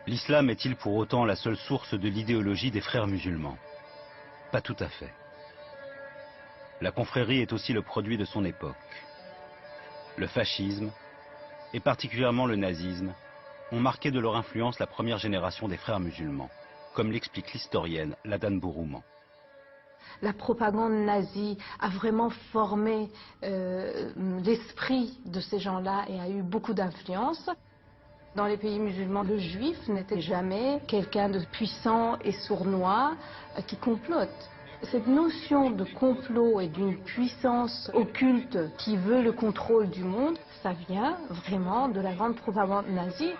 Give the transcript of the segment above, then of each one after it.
L'islam est-il pour autant la seule source de l'idéologie des frères musulmans? Pas tout à fait. La confrérie est aussi le produit de son époque. Le fascisme, et particulièrement le nazisme, ont marqué de leur influence la première génération des frères musulmans, comme l'explique l'historienne Ladane Bourouman. La propagande nazie a vraiment formé l'esprit de ces gens-là et a eu beaucoup d'influence. Dans les pays musulmans, le juif n'était jamais quelqu'un de puissant et sournois qui complote. Cette notion de complot et d'une puissance occulte qui veut le contrôle du monde, ça vient vraiment de la grande propagande nazie.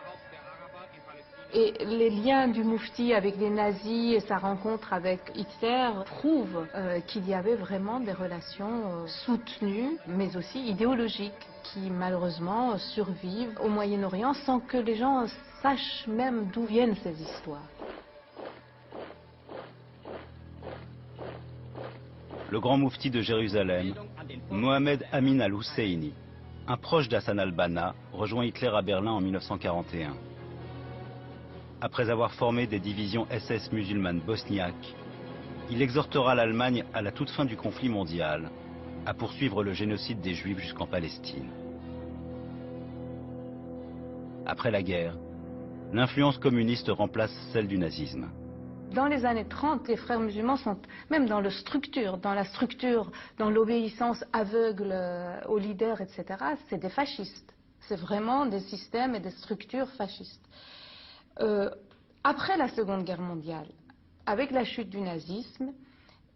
Et les liens du Moufti avec les nazis et sa rencontre avec Hitler prouvent qu'il y avait vraiment des relations soutenues, mais aussi idéologiques, qui malheureusement survivent au Moyen-Orient sans que les gens sachent même d'où viennent ces histoires. Le grand moufti de Jérusalem, Mohamed Amin al-Husseini, un proche d'Hassan al-Banna, rejoint Hitler à Berlin en 1941. Après avoir formé des divisions SS musulmanes bosniaques, il exhortera l'Allemagne à la toute fin du conflit mondial à poursuivre le génocide des Juifs jusqu'en Palestine. Après la guerre, l'influence communiste remplace celle du nazisme. Dans les années 30, les frères musulmans sont même dans la structure, dans l'obéissance aveugle aux leaders, etc. C'est des fascistes. C'est vraiment des systèmes et des structures fascistes. Après la Seconde Guerre mondiale, avec la chute du nazisme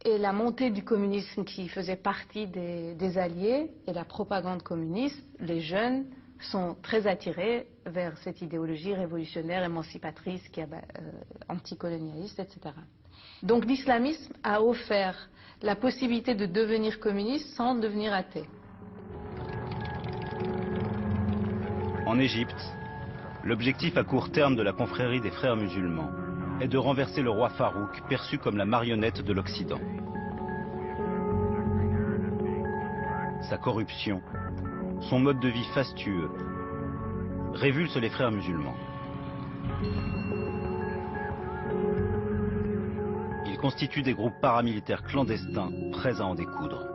et la montée du communisme qui faisait partie des alliés et la propagande communiste, les jeunes sont très attirés vers cette idéologie révolutionnaire, émancipatrice, anticolonialiste, etc. Donc l'islamisme a offert la possibilité de devenir communiste sans devenir athée. En Égypte, l'objectif à court terme de la confrérie des frères musulmans est de renverser le roi Farouk, perçu comme la marionnette de l'Occident. Sa corruption, son mode de vie fastueux, révulse les frères musulmans. Ils constituent des groupes paramilitaires clandestins prêts à en découdre.